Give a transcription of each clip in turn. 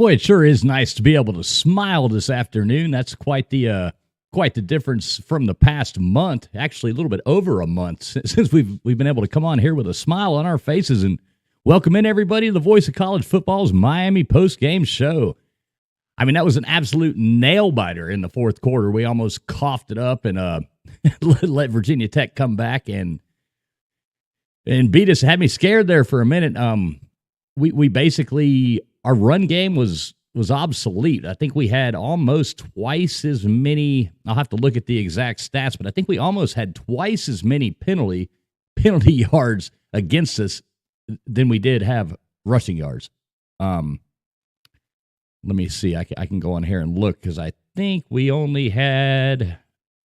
Boy, it sure is nice to be able to smile this afternoon. That's quite the difference from the past month. Actually, a little bit over a month since we've been able to come on here with a smile on our faces and welcome in everybody to the voice of college football's Miami Postgame show. I mean, that was an absolute nail-biter in the fourth quarter. We almost coughed it up and let Virginia Tech come back and beat us. Had me scared there for a minute. We basically, our run game was obsolete. I think we had almost twice as many. I'll have to look at the exact stats, but I think we almost had twice as many penalty yards against us than we did have rushing yards. Let me see. I can go on here and look because I think we only had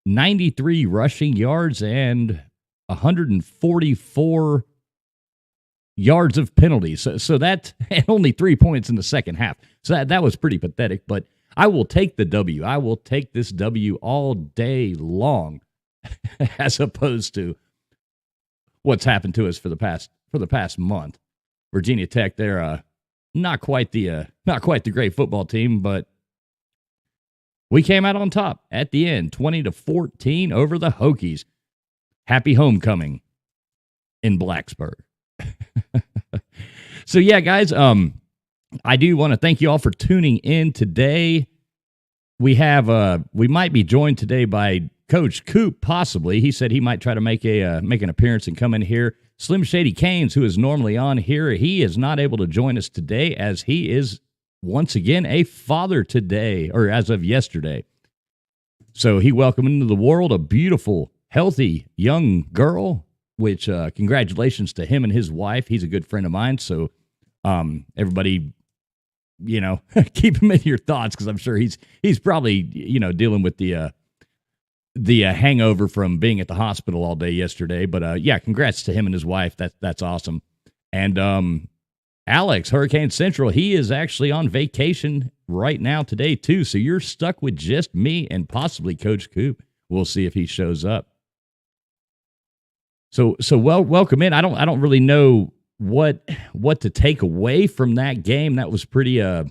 93 rushing yards and 144 yards of penalties. So that, and only 3 points in the second half. So that was pretty pathetic, but I will take the W. I will take this W all day long as opposed to what's happened to us for the past month. Virginia Tech, they're not quite the great football team, but we came out on top at the end, 20-14 over the Hokies. Happy homecoming in Blacksburg. So yeah, guys, I do want to thank you all for tuning in today. We might be joined today by Coach Coop, possibly. He said he might try to make an appearance and come in here. Slim Shady Canes, who is normally on here, he is not able to join us today as he is once again a father today, or as of yesterday. So he welcomed into the world a beautiful, healthy young girl, which congratulations to him and his wife. He's a good friend of mine, so everybody, keep him in your thoughts because I'm sure he's probably dealing with the hangover from being at the hospital all day yesterday. But yeah, congrats to him and his wife. That's awesome. And Alex, Hurricane Central, he is actually on vacation right now today too. So you're stuck with just me and possibly Coach Coop. We'll see if he shows up. So welcome in. I don't really know what to take away from that game. That was pretty. I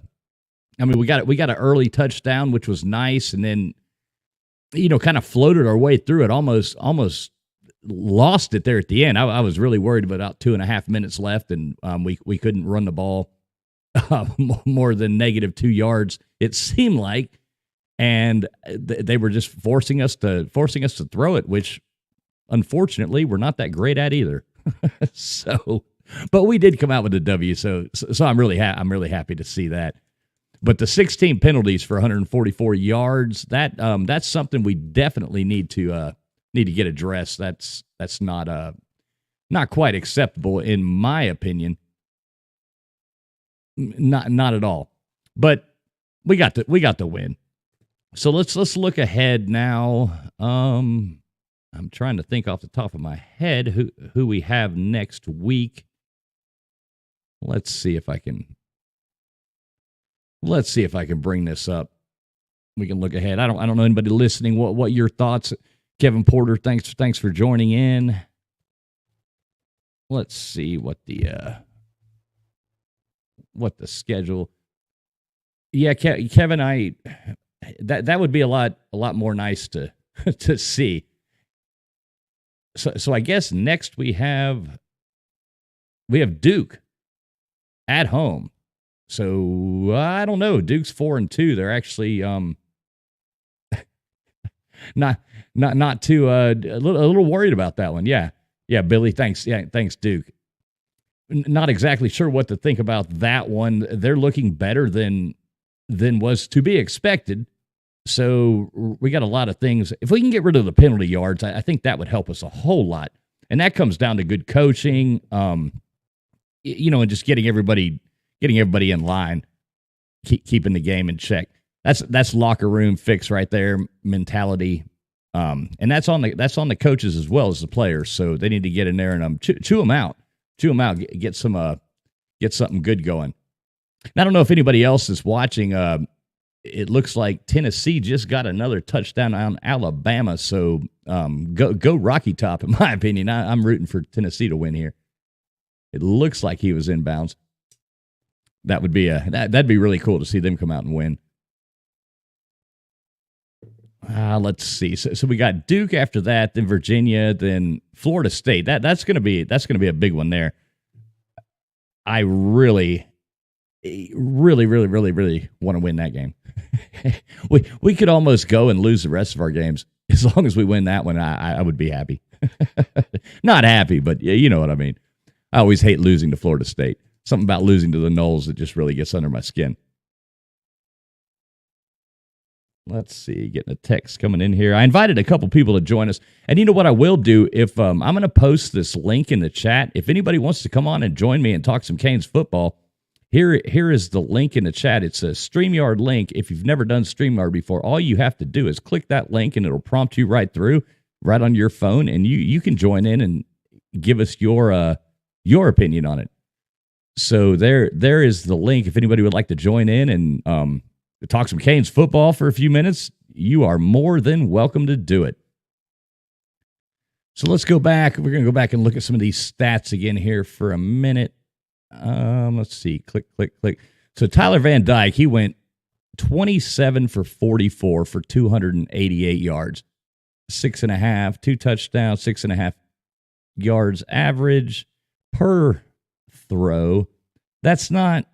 mean, we got an early touchdown, which was nice, and then kind of floated our way through it. Almost lost it there at the end. I was really worried about 2.5 minutes left, and we couldn't run the ball more than -2 yards. It seemed like, and they were just forcing us to throw it, which unfortunately we're not that great at either. So, but we did come out with a W. So I'm really happy to see that. But the 16 penalties for 144 yards, that's something we definitely need to get addressed. That's not quite acceptable in my opinion. Not at all. But we got the win. So let's look ahead now. I'm trying to think off the top of my head who we have next week. Let's see if I can bring this up. We can look ahead. I don't know anybody listening. What your thoughts? Kevin Porter, thanks for joining in. Let's see what the schedule. Yeah, Kevin, that would be a lot more nice to to see. So I guess next we have Duke at home. So I don't know. Duke's 4-2. They're actually not too a little worried about that one. Yeah, Billy. Thanks. Yeah, thanks, Duke. Not exactly sure what to think about that one. They're looking better than was to be expected. So we got a lot of things. If we can get rid of the penalty yards, I think that would help us a whole lot. And that comes down to good coaching, and just getting everybody in line, keeping the game in check. That's locker room fix right there, mentality, and that's on the coaches as well as the players. So they need to get in there and chew them out, get something good going. And I don't know if anybody else is watching. It looks like Tennessee just got another touchdown on Alabama. So go Rocky Top, in my opinion. I'm rooting for Tennessee to win here. It looks like he was inbounds. that'd be really cool to see them come out and win. Let's see. So we got Duke after that, then Virginia, then Florida State. That's gonna be a big one there. I really want to win that game. we could almost go and lose the rest of our games. As long as we win that one, I would be happy. Not happy, but you know what I mean. I always hate losing to Florida State. Something about losing to the Noles that just really gets under my skin. Let's see, getting a text coming in here. I invited a couple people to join us. And you know what I will do? If I'm going to post this link in the chat. If anybody wants to come on and join me and talk some Canes football, here is the link in the chat. It's a StreamYard link. If you've never done StreamYard before, all you have to do is click that link, and it'll prompt you right through, right on your phone, and you can join in and give us your opinion on it. So there is the link. If anybody would like to join in and talk some Canes football for a few minutes, you are more than welcome to do it. So let's go back. We're going to go back and look at some of these stats again here for a minute. Let's see. Click. So Tyler Van Dyke, he went 27 for 44 for 288 yards. 6.5, 2 touchdowns, 6.5 yards average per throw. That's not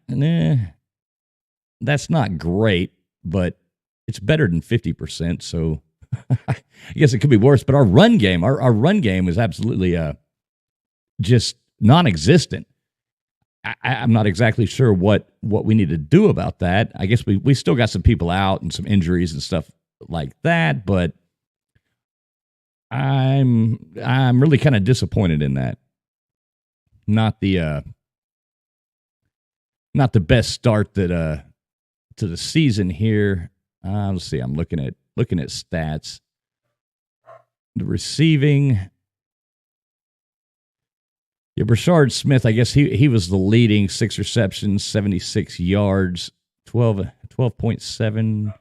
great, but it's better than 50%. So I guess it could be worse. But our run game is absolutely just non-existent. I'm not exactly sure what we need to do about that. I guess we still got some people out and some injuries and stuff like that, but I'm really kind of disappointed in that. Not the best start that to the season here. Let's see. I'm looking at stats. The receiving. Yeah, Brashard Smith, I guess he was the leading, 6 receptions, 76 yards, 12.7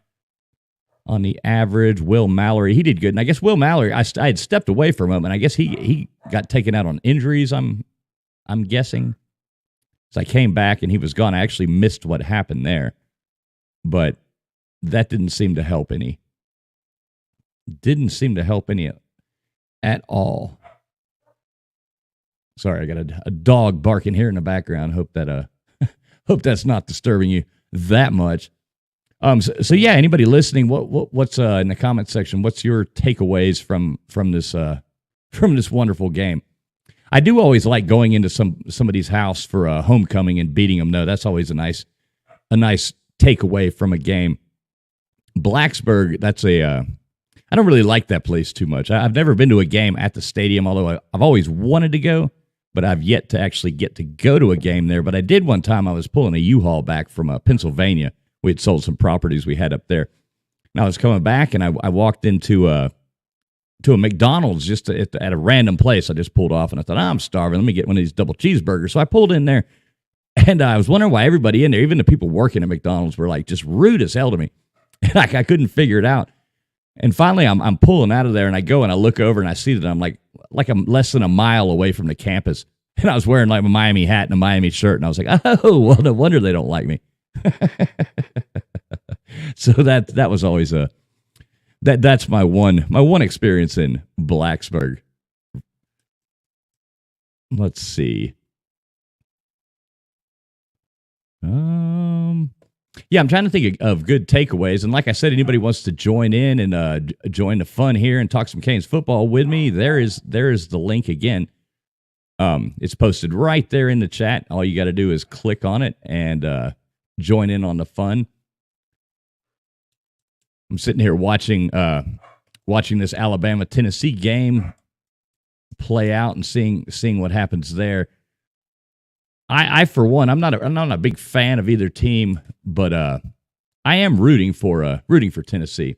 on the average. Will Mallory, he did good. And I guess Will Mallory, I had stepped away from him, and I guess he got taken out on injuries, I'm guessing. So I came back, and he was gone. I actually missed what happened there. But that didn't seem to help any. Didn't seem to help any at all. Sorry, I got a dog barking here in the background. Hope that's not disturbing you that much. So yeah, anybody listening, what's in the comment section? What's your takeaways from this wonderful game? I do always like going into somebody's house for a homecoming and beating them. No, that's always a nice takeaway from a game. Blacksburg, I don't really like that place too much. I've never been to a game at the stadium, although I've always wanted to go, but I've yet to actually get to go to a game there. But I did one time. I was pulling a U-Haul back from Pennsylvania. We had sold some properties we had up there. And I was coming back, and I walked into a McDonald's just at a random place. I just pulled off, and I thought, I'm starving. Let me get one of these double cheeseburgers. So I pulled in there, and I was wondering why everybody in there, even the people working at McDonald's, were like just rude as hell to me. And I couldn't figure it out. And finally, I'm pulling out of there, and I go and I look over, and I see that I'm like I'm less than a mile away from the campus. And I was wearing like a Miami hat and a Miami shirt, and I was like, oh, well, no wonder they don't like me. So that was always that's my one experience in Blacksburg. Let's see. Yeah, I'm trying to think of good takeaways. And like I said, anybody wants to join in and join the fun here and talk some Canes football with me, there is the link again. It's posted right there in the chat. All you got to do is click on it and join in on the fun. I'm sitting here watching this Alabama-Tennessee game play out and seeing what happens there. I for one, I'm not a big fan of either team, but I am rooting for Tennessee.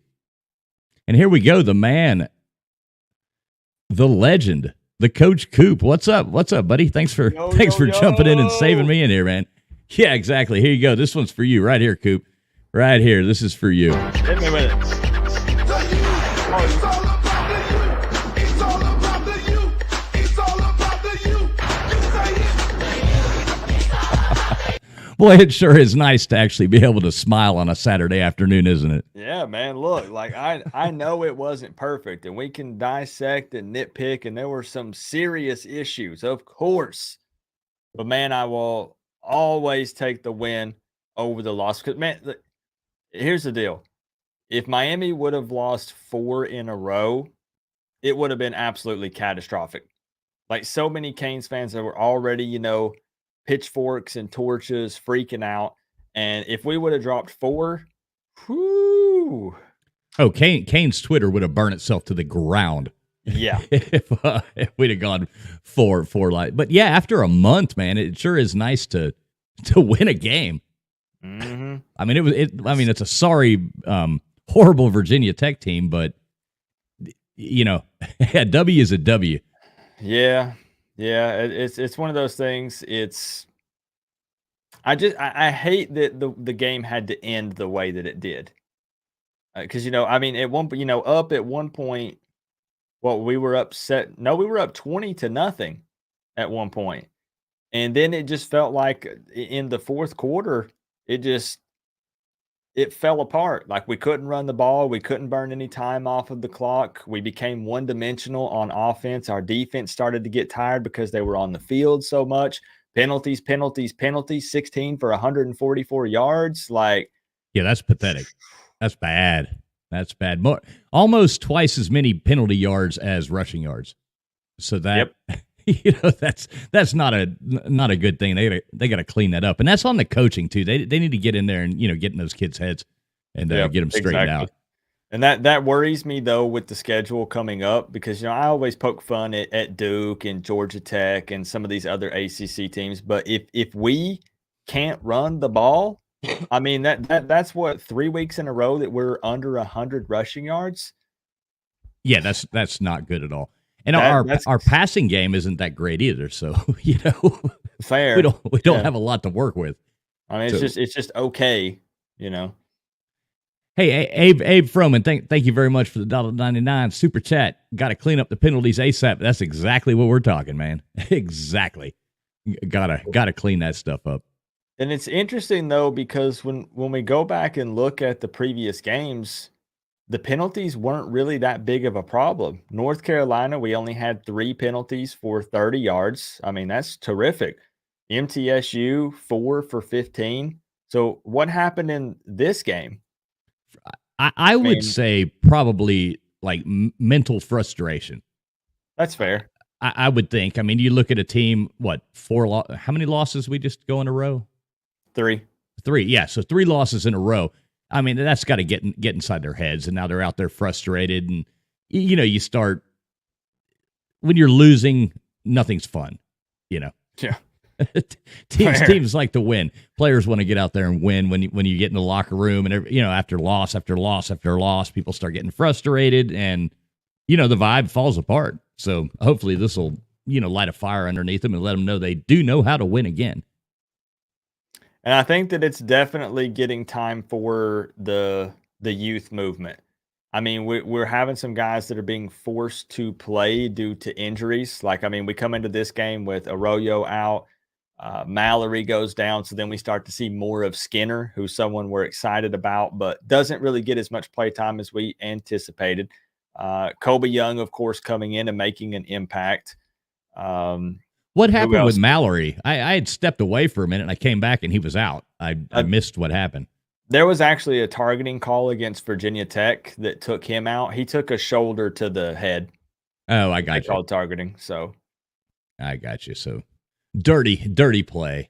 And here we go, the man, the legend, the Coach Coop. What's up, buddy? Thanks for jumping in and saving me in here, man. Yeah, exactly. Here you go. This one's for you, right here, Coop. Right here. This is for you. Hit me with it. Boy, it sure is nice to actually be able to smile on a Saturday afternoon, isn't it? Yeah, man. Look, like I know it wasn't perfect, and we can dissect and nitpick, and there were some serious issues, of course. But man, I will always take the win over the loss. Because man, here's the deal: if Miami would have lost 4 in a row, it would have been absolutely catastrophic. Like so many Canes fans that were already, pitchforks and torches freaking out. And if we would have dropped 4, whoo, Oh, Kane's Twitter would have burned itself to the ground yeah. if we'd have gone four like. But yeah, after a month, man, it sure is nice to win a game. Mm-hmm. I mean, it's a sorry, horrible Virginia Tech team, but a W is a W. Yeah. Yeah. It's one of those things. I hate that the game had to end the way that it did. Because I mean, up at one point, well, we were upset. No, we were up 20-0 at one point. And then it just felt like in the fourth quarter, it fell apart. Like we couldn't run the ball, we couldn't burn any time off of the clock. We became one-dimensional on offense. Our defense started to get tired because they were on the field so much. Penalties, penalties, penalties, 16 for 144 yards. Like, yeah, that's pathetic. That's bad. That's bad. Almost twice as many penalty yards as rushing yards. So that that's not a good thing. They got to clean that up, and that's on the coaching too. They need to get in there and get in those kids' heads and get them straightened out. And that worries me though with the schedule coming up because I always poke fun at Duke and Georgia Tech and some of these other ACC teams, but if we can't run the ball, I mean that's what 3 weeks in a row that we're under 100 rushing yards. Yeah, that's not good at all. And our passing game isn't that great either. So fair. We don't have a lot to work with. I mean, it's just okay. Hey, Abe Froman, thank you very much for the $1.99 super chat. Got to clean up the penalties ASAP. That's exactly what we're talking, man. Exactly. Gotta clean that stuff up. And it's interesting though because when we go back and look at the previous games, the penalties weren't really that big of a problem. North Carolina, we only had 3 penalties for 30 yards. I mean, that's terrific. MTSU, 4 for 15. So what happened in this game? I would say probably like mental frustration. That's fair. I would think. I mean, you look at a team, what, how many losses we just go in a row? 3. Yeah, so 3 losses in a row. I mean, that's got to get inside their heads, and now they're out there frustrated, and you start when you're losing, nothing's fun, Yeah. Teams like to win. Players want to get out there and win. When you get in the locker room, and after loss after loss after loss, people start getting frustrated, and the vibe falls apart. So hopefully this will light a fire underneath them and let them know they do know how to win again. And I think that it's definitely getting time for the youth movement. I mean, we're having some guys that are being forced to play due to injuries. Like, I mean, we come into this game with Arroyo out, Mallory goes down, so then we start to see more of Skinner, who's someone we're excited about, but doesn't really get as much play time as we anticipated. Kobe Young, of course, coming in and making an impact. What happened with Mallory? I had stepped away for a minute, and I came back, and he was out. I missed what happened. There was actually a targeting call against Virginia Tech that took him out. He took a shoulder to the head. Oh, I got you. Called targeting, so. I got you. So, dirty play.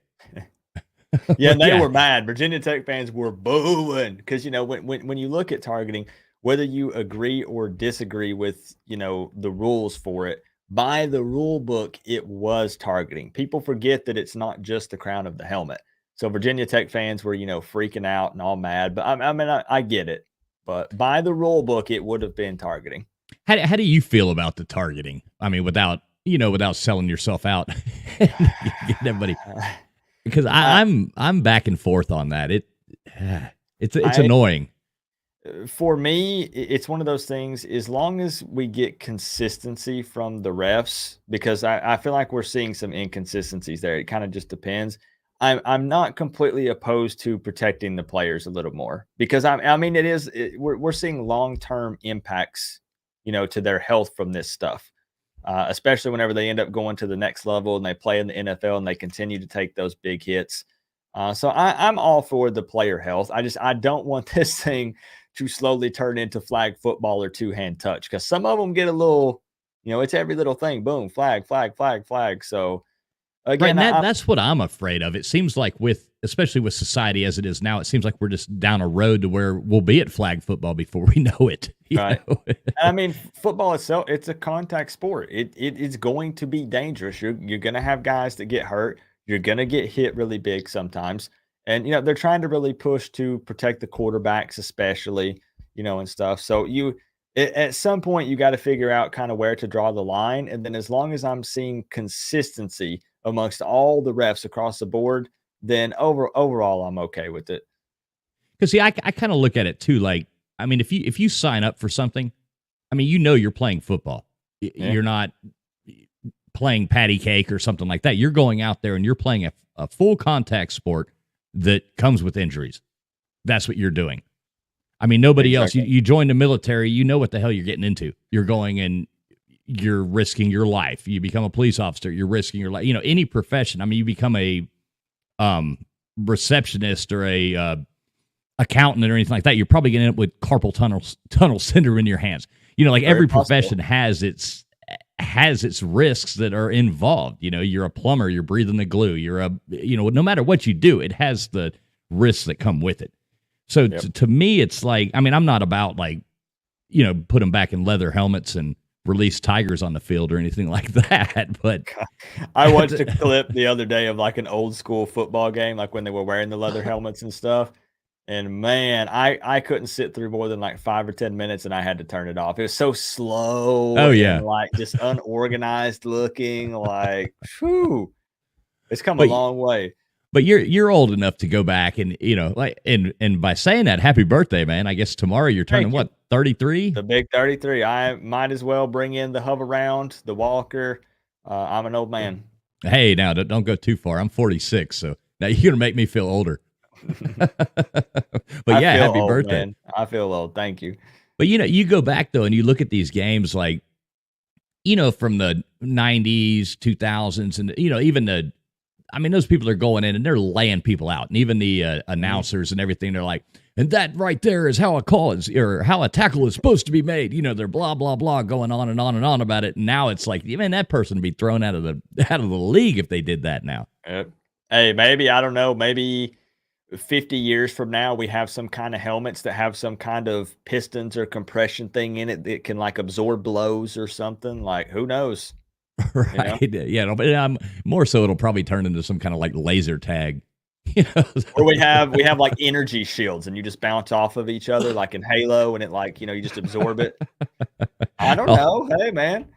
Yeah, and they were mad. Virginia Tech fans were booing because, when you look at targeting, whether you agree or disagree with, the rules for it, by the rule book, it was targeting. People forget that it's not just the crown of the helmet. So Virginia Tech fans were, freaking out and all mad. But I get it. But by the rule book, it would have been targeting. How do you feel about the targeting? I mean, without selling yourself out, get everybody. Because I'm back and forth on that. It's annoying. For me, it's one of those things, as long as we get consistency from the refs, because I feel like we're seeing some inconsistencies there. It kind of just depends. I'm not completely opposed to protecting the players a little more because I mean we're seeing long-term impacts, to their health from this stuff. Especially whenever they end up going to the next level and they play in the NFL and they continue to take those big hits. So I'm all for the player health. I don't want this thing to slowly turn into flag football or two-hand touch because some of them get a little, it's every little thing. Boom, flag, flag, flag, flag. So Right, again, and that's what I'm afraid of. It seems like especially with society as it is now, it seems like we're just down a road to where we'll be at flag football before we know it. Right. I mean, football itself, it's a contact sport. It's going to be dangerous. You're gonna have guys that get hurt. You're gonna get hit really big sometimes. And they're trying to really push to protect the quarterbacks, especially, and stuff. So at some point you got to figure out kind of where to draw the line. And then as long as I'm seeing consistency amongst all the refs across the board, then overall I'm okay with it. Because see, I kind of look at it too. Like, I mean, if you sign up for something, I mean, you're playing football. Yeah. You're not playing patty cake or something like that. You're going out there and you're playing a full contact sport that comes with injuries. That's what you're doing. I mean, nobody else. You join the military, you know what the hell you're getting into. You're going and you're risking your life. You become a police officer, you're risking your life. Any profession. I mean, you become a receptionist or a accountant or anything like that. You're probably going to end up with carpal tunnel syndrome in your hands. Like every profession has its risks that are involved. You're a plumber, you're breathing the glue. You're no matter what you do, it has the risks that come with it. So to me, it's like, I mean, I'm not about like, put them back in leather helmets and release tigers on the field or anything like that. But I watched a clip the other day of like an old school football game, like when they were wearing the leather helmets and stuff. And man, I couldn't sit through more than like 5 or 10 minutes and I had to turn it off. It was so slow. Oh, yeah. And like just unorganized looking, like, whew, it's come a long way. But you're old enough to go back and and by saying that, happy birthday, man. I guess tomorrow you're turning what, 33? The big 33. I might as well bring in the hover round, the walker. I'm an old man. Hey, now don't go too far. I'm 46, so now you're gonna make me feel older. But yeah, happy birthday. Man. I feel old. Thank you. But you go back though and you look at these games like from the 90s, 2000s, and even those people are going in and they're laying people out. And even the announcers and everything, they're like, and that right there is how a call is, or how a tackle is supposed to be made. They're blah, blah, blah, going on and on and on about it. And now it's like, man, that person would be thrown out of the league if they did that now. Hey, maybe, I don't know, maybe 50 years from now, we have some kind of helmets that have some kind of pistons or compression thing in it that can like absorb blows or something. Like, who knows? Right. Yeah. But more so, it'll probably turn into some kind of like laser tag. Or we have like energy shields and you just bounce off of each other like in Halo and it like, you just absorb it. I don't know. Hey, man.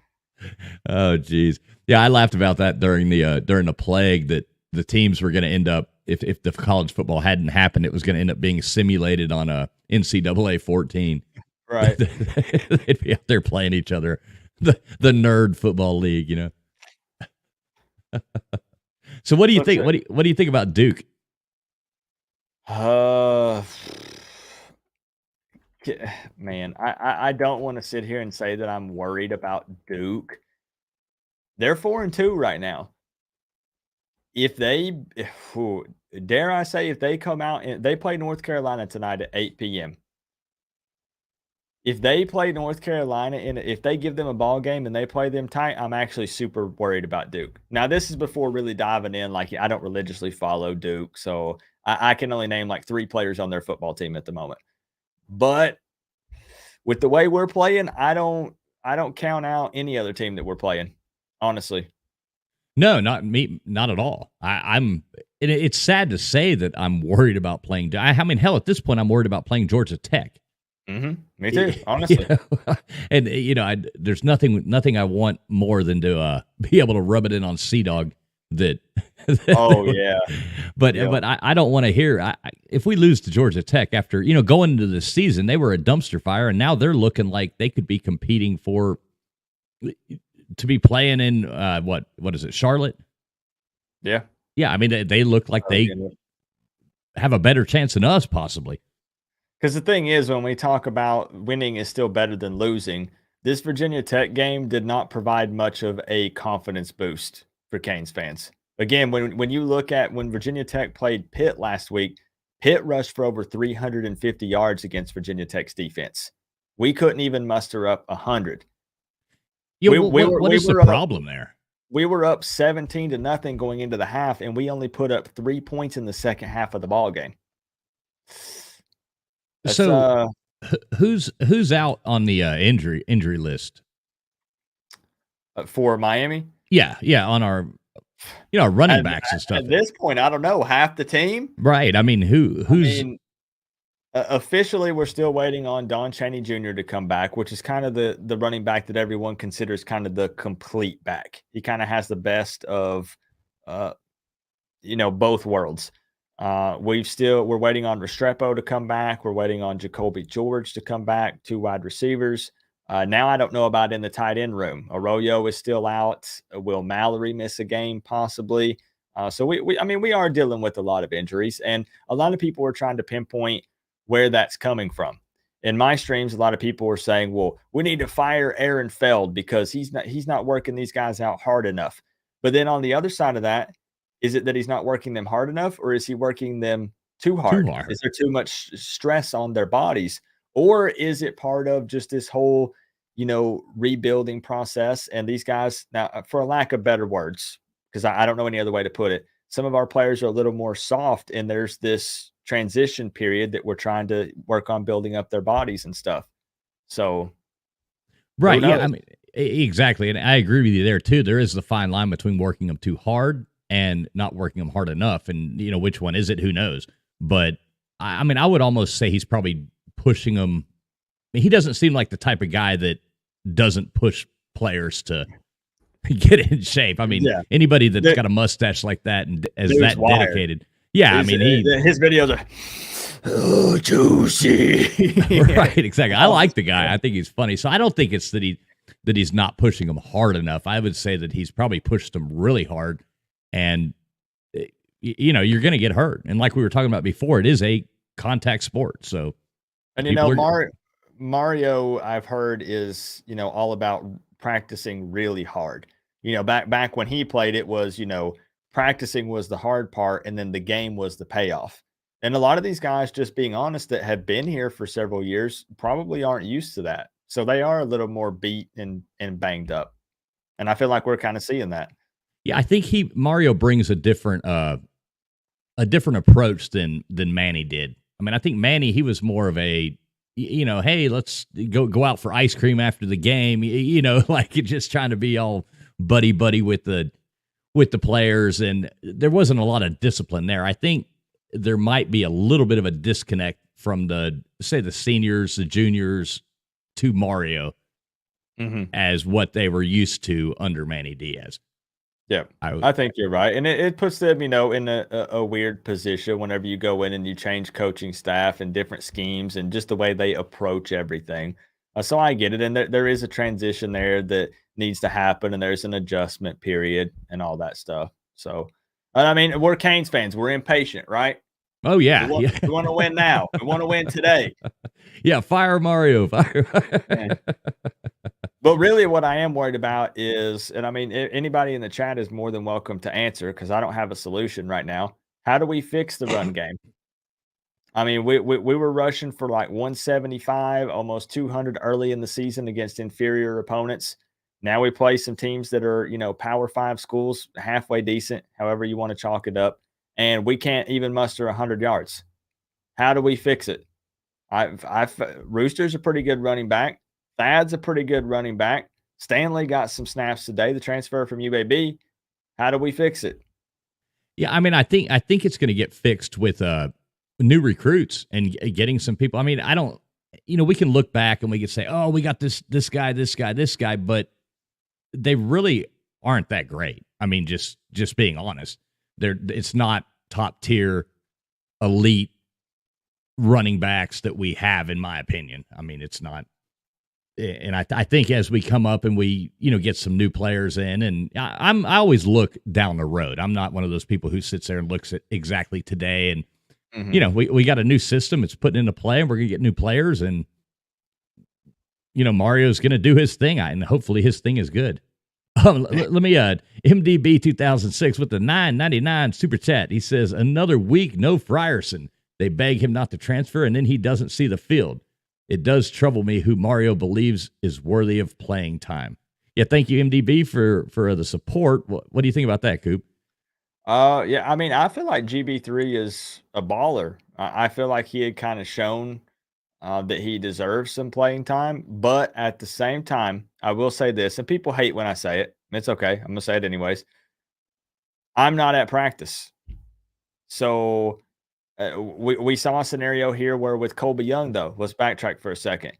Oh, geez. Yeah, I laughed about that during the plague that the teams were going to end up, if the college football hadn't happened, it was going to end up being simulated on a NCAA 14. Right. They'd be out there playing each other. The nerd football league, So what do you think? What do you think about Duke? Man, I don't want to sit here and say that I'm worried about Duke. They're 4-2 right now. Dare I say, if they come out and they play North Carolina tonight at 8 p.m. If they play North Carolina and if they give them a ball game and they play them tight, I'm actually super worried about Duke. Now, this is before really diving in. Like, I don't religiously follow Duke, so I can only name like 3 players on their football team at the moment. But with the way we're playing, I don't count out any other team that we're playing, honestly. No, not me, not at all. It's sad to say that I'm worried about playing. I mean, hell, at this point, I'm worried about playing Georgia Tech. Mm-hmm. Me too, honestly. And there's nothing I want more than to be able to rub it in on Sea-Dog that. Oh yeah, but I don't want to hear if we lose to Georgia Tech after going into the season, they were a dumpster fire, and now they're looking like they could be competing to be playing in what is it, Charlotte? Yeah. Yeah, I mean, they look like they have a better chance than us, possibly. Because the thing is, when we talk about winning is still better than losing, this Virginia Tech game did not provide much of a confidence boost for Canes fans. Again, when you look at when Virginia Tech played Pitt last week, Pitt rushed for over 350 yards against Virginia Tech's defense. We couldn't even muster up 100. Yeah, what is the problem there? We were up 17-0 going into the half, and we only put up 3 points in the second half of the ball game. So, who's out on the injury list for Miami? Yeah, on our running backs and stuff. At this point, I don't know, half the team, right? I mean, who's officially we're still waiting on Don Chaney Jr. to come back, which is kind of the running back that everyone considers kind of the complete back. He kind of has the best of both worlds. We're waiting on Restrepo to come back. We're waiting on Jacoby George to come back, 2 wide receivers. Now I don't know about in the tight end room. Arroyo is still out. Will Mallory miss a game possibly? So we are dealing with a lot of injuries, and a lot of people are trying to pinpoint where that's coming from. In my streams, a lot of people were saying, well, we need to fire Aaron Feld because he's not working these guys out hard enough. But then on the other side of that, is it that he's not working them hard enough, or is he working them too hard? Is there too much stress on their bodies? Or is it part of just this whole, rebuilding process? And these guys, now, for a lack of better words, because I don't know any other way to put it, some of our players are a little more soft, and there's this transition period that we're trying to work on building up their bodies and stuff. So, right. Yeah. I mean, exactly. And I agree with you there too. There is the fine line between working them too hard and not working them hard enough. And, which one is it? Who knows? But I mean, I would almost say he's probably pushing them. I mean, he doesn't seem like the type of guy that doesn't push players to get in shape. I mean, anybody that's got a mustache like that and is that dedicated. Yeah, his videos are juicy. Right, exactly. I like the guy. I think he's funny. So I don't think it's that he's not pushing them hard enough. I would say that he's probably pushed them really hard, and you're going to get hurt. And like we were talking about before, it is a contact sport. So, and Mario, I've heard is all about practicing really hard. Back when he played, it was practicing was the hard part, and then the game was the payoff. And a lot of these guys, just being honest, that have been here for several years probably aren't used to that. So they are a little more beat and banged up. And I feel like we're kind of seeing that. Yeah, I think Mario brings a different approach than Manny did. I mean, I think Manny, he was more of a, hey, let's go out for ice cream after the game, like just trying to be all buddy with the players, and there wasn't a lot of discipline there. I think there might be a little bit of a disconnect from the seniors, the juniors to Mario as what they were used to under Manny Diaz. Yeah, I think you're right. And it puts them, in a weird position whenever you go in and you change coaching staff and different schemes and just the way they approach everything. So I get it. And there is a transition there that needs to happen, and there's an adjustment period and all that stuff. So, I mean, we're Canes fans. We're impatient, right? Oh, yeah. We want to win now. We want to win today. Yeah, fire Mario. Fire. But really what I am worried about is, and I mean, anybody in the chat is more than welcome to answer because I don't have a solution right now. How do we fix the run game? I mean, we were rushing for like 175, almost 200 early in the season against inferior opponents. Now we play some teams that are, Power 5 schools, halfway decent, however you want to chalk it up, and we can't even muster 100 yards. How do we fix it? Rooster's a pretty good running back. Thad's a pretty good running back. Stanley got some snaps today, the transfer from UAB. How do we fix it? Yeah, I mean, I think it's going to get fixed with new recruits and getting some people. I mean, I don't, we can look back and we can say, oh, we got this guy, but they really aren't that great. I mean, just being honest, it's not top tier elite running backs that we have, in my opinion. I mean, it's not. And I think as we come up and we, get some new players in, and I always look down the road. I'm not one of those people who sits there and looks at exactly today. And, we got a new system. It's putting into play, and we're going to get new players. And, Mario's going to do his thing, and hopefully his thing is good. Let me MDB 2006 with the $9.99 super chat. He says, another week, no Frierson. They beg him not to transfer, and then he doesn't see the field. It does trouble me who Mario believes is worthy of playing time. Yeah, thank you, MDB, for the support. What do you think about that, Coop? Yeah, I mean, I feel like GB3 is a baller. I feel like he had kind of shown that he deserves some playing time, but at the same time, I will say this, and people hate when I say it. It's okay. I'm gonna say it anyways. I'm not at practice, so we saw a scenario here where with Colby Young, though, let's backtrack for a second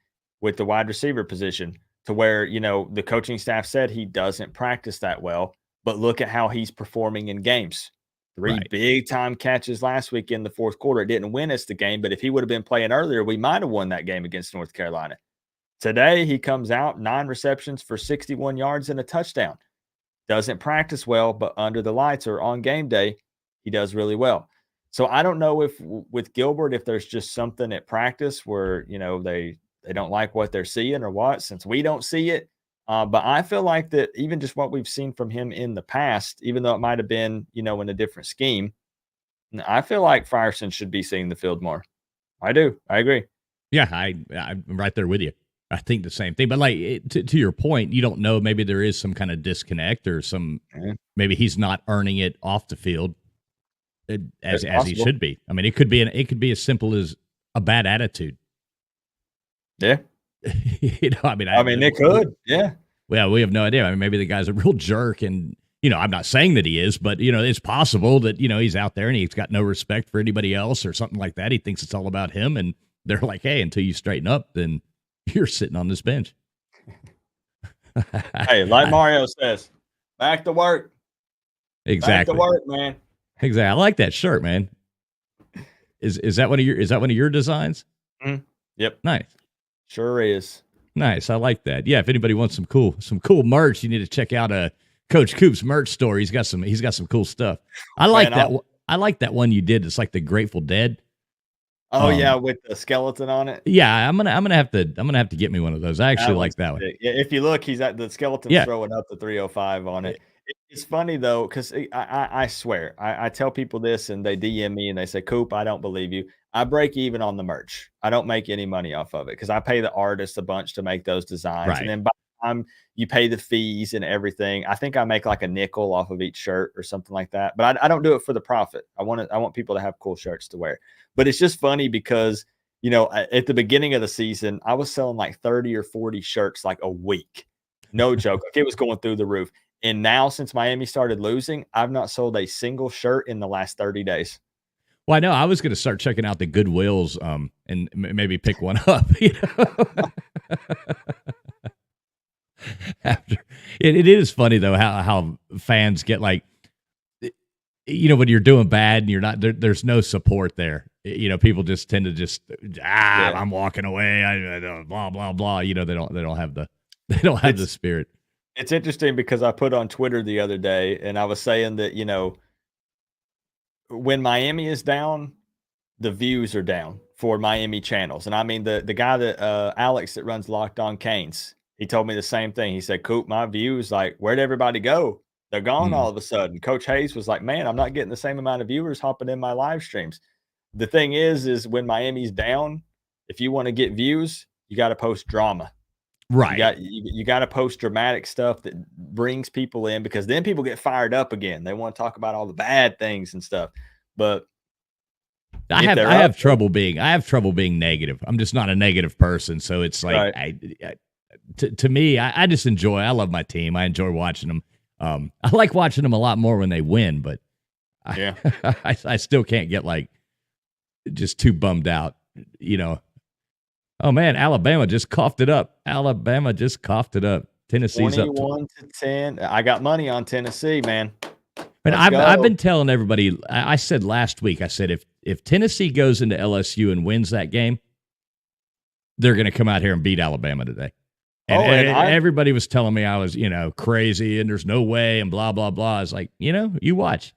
with the wide receiver position to where, the coaching staff said he doesn't practice that well, but look at how he's performing in games. Three big time catches last week in the fourth quarter. It didn't win us the game, but if he would have been playing earlier, we might have won that game against North Carolina. Today, he comes out 9 receptions for 61 yards and a touchdown. Doesn't practice well, but under the lights or on game day, he does really well. So I don't know if with Gilbert, if there's just something at practice where, they don't like what they're seeing or what, since we don't see it. But I feel like that even just what we've seen from him in the past, even though it might have been, in a different scheme, I feel like Frierson should be seeing the field more. I do. I agree. Yeah, I'm right there with you. I think the same thing. But to your point, you don't know. Maybe there is some kind of disconnect or maybe he's not earning it off the field as he should be. I mean, it could be as simple as a bad attitude. Yeah. I mean, it could. Yeah. Well, we have no idea. I mean, maybe the guy's a real jerk, and I'm not saying that he is, but it's possible that he's out there and he's got no respect for anybody else or something like that. He thinks it's all about him, and they're like, "Hey, until you straighten up, then you're sitting on this bench." Hey, like Mario says, back to work. Exactly. Back to work, man. Exactly. I like that shirt, man. Is that one of your designs? Mm-hmm. Yep. Nice. Sure is. Nice. I like that. Yeah, if anybody wants some cool merch, you need to check out Coach Coop's merch store. He's got some cool stuff. I like that. I like that one you did. It's like the Grateful Dead. Oh yeah, with the skeleton on it. Yeah, I'm gonna have to get me one of those. I actually like that one. Yeah, if you look, he's at the skeleton's throwing up the 305 on it. It's funny though, because I swear I tell people this and they DM me and they say, "Coop, I don't believe you." I break even on the merch. I don't make any money off of it because I pay the artists a bunch to make those designs, and then by the time you pay the fees and everything, I think I make like a nickel off of each shirt or something like that. But I don't do it for the profit. I want people to have cool shirts to wear. But it's just funny because at the beginning of the season, I was selling like 30 or 40 shirts like a week. No joke. Like it was going through the roof. And now since Miami started losing, I've not sold a single shirt in the last 30 days. Well, I know I was going to start checking out the Goodwills and maybe pick one up. After it is funny though how fans get like, when you're doing bad and you're not there's no support there. People just tend to I'm walking away. I blah blah blah. They don't have the spirit. It's interesting because I put on Twitter the other day and I was saying that when Miami is down, the views are down for Miami channels. And I mean, the guy that Alex that runs Locked On Canes, he told me the same thing. He said, "Coop, my views, like, where'd everybody go? They're gone all of a sudden." Coach Hayes was like, "Man, I'm not getting the same amount of viewers hopping in my live streams." The thing is when Miami's down, if you want to get views, you got to post drama. Right. You got to post dramatic stuff that brings people in because then people get fired up again. They want to talk about all the bad things and stuff. But I have trouble being negative. I'm just not a negative person. So it's like, to me, I just enjoy, I love my team. I enjoy watching them. I like watching them a lot more when they win, but I still can't get like just too bummed out, Oh man, Alabama just coughed it up. Tennessee's up 21-10. I got money on Tennessee, man. But I've been telling everybody. I said last week. I said if Tennessee goes into LSU and wins that game, they're going to come out here and beat Alabama today. And, Oh, and everybody was telling me I was, crazy and there's no way and blah, blah, blah. I was like, you watch.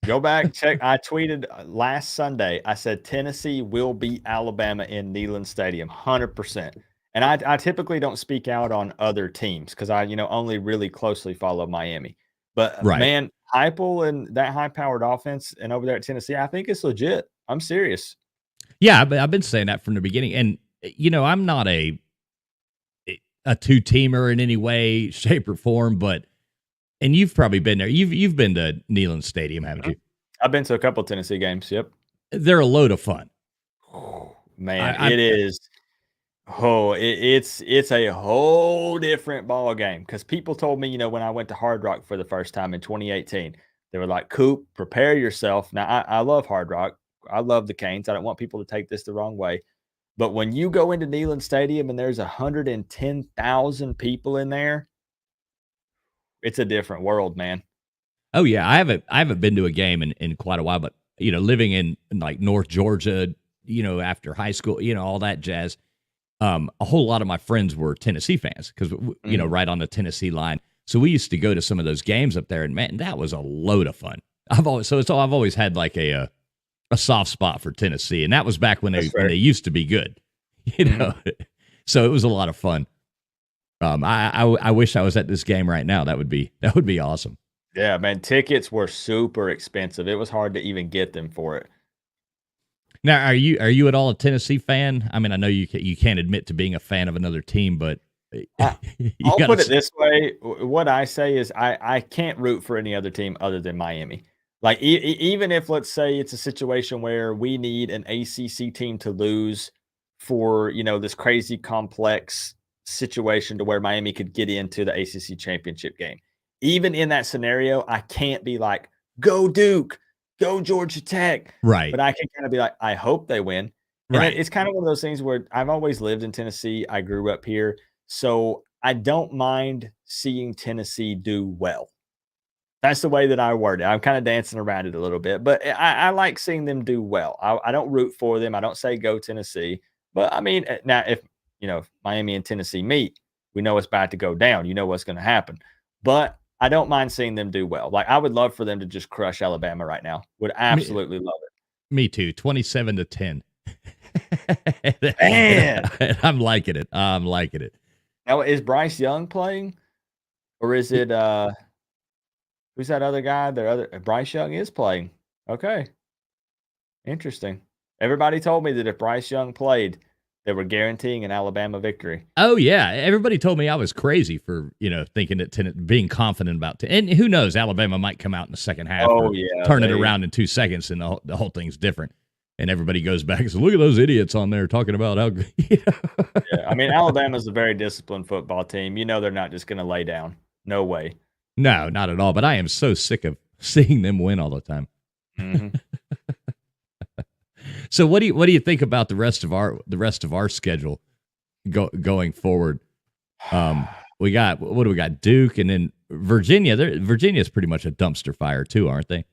go back, check. I tweeted last Sunday. I said Tennessee will beat Alabama in Neyland Stadium, 100%. And I typically don't speak out on other teams because I, only really closely follow Miami. But Right. man, Heupel and that high-powered offense and over there at Tennessee, I think it's legit. I'm serious. Yeah, I've been saying that from the beginning. And, I'm not a two-teamer in any way, shape, or form, and you've probably been there. You've been to Neyland Stadium, haven't you? I've been to a couple of Tennessee games. Yep. They're a load of fun. Oh, man, I it is. Oh, it's a whole different ball game because people told me, when I went to Hard Rock for the first time in 2018, they were like, "Coop, prepare yourself." Now, I love Hard Rock. I love the Canes. I don't want people to take this the wrong way. But when you go into Neyland Stadium and there's 110,000 people in there, it's a different world, man. Oh yeah, I haven't been to a game in quite a while, but living in like North Georgia, after high school, all that jazz. A whole lot of my friends were Tennessee fans because right on the Tennessee line. So we used to go to some of those games up there, and man, that was a load of fun. I've always had like a soft spot for Tennessee, and that was back when they used to be good, So it was a lot of fun. I wish I was at this game right now. That would be awesome. Yeah, man, tickets were super expensive. It was hard to even get them for it. Now, are you at all a Tennessee fan? I mean, I know you can't admit to being a fan of another team, but I'll put it this way: what I say is, I can't root for any other team other than Miami. Like, even if, let's say, it's a situation where we need an ACC team to lose for this crazy complex situation to where Miami could get into the ACC championship game. Even in that scenario, I can't be like, "Go Duke, go Georgia Tech," right? But I can kind of be like, "I hope they win." And Right. it's kind of one of those things where I've always lived in Tennessee. I grew up here, so I don't mind seeing Tennessee do well. That's the way that I word it. I'm kind of dancing around it a little bit, but I like seeing them do well. I don't root for them. I don't say go Tennessee, but I mean, now if Miami and Tennessee meet, we know it's about to go down. You know what's going to happen, but I don't mind seeing them do well. Like, I would love for them to just crush Alabama right now. Would absolutely love it. Me too. 27-10. Man, I'm liking it. I'm liking it. Now, is Bryce Young playing, or is it who's that other guy? Bryce Young is playing. Okay, interesting. Everybody told me that if Bryce Young played, they were guaranteeing an Alabama victory. Oh yeah, everybody told me I was crazy for thinking that being confident about it. And who knows, Alabama might come out in the second half. Oh yeah, turn it around in 2 seconds, and the whole thing's different. And everybody goes back and says, "Look at those idiots on there talking about how." Yeah, I mean, Alabama's a very disciplined football team. They're not just going to lay down. No way. No, not at all. But I am so sick of seeing them win all the time. Mm-hmm. So what do you think about the rest of our schedule going forward? We got what do we got? Duke, and then Virginia. Virginia's pretty much a dumpster fire too, aren't they?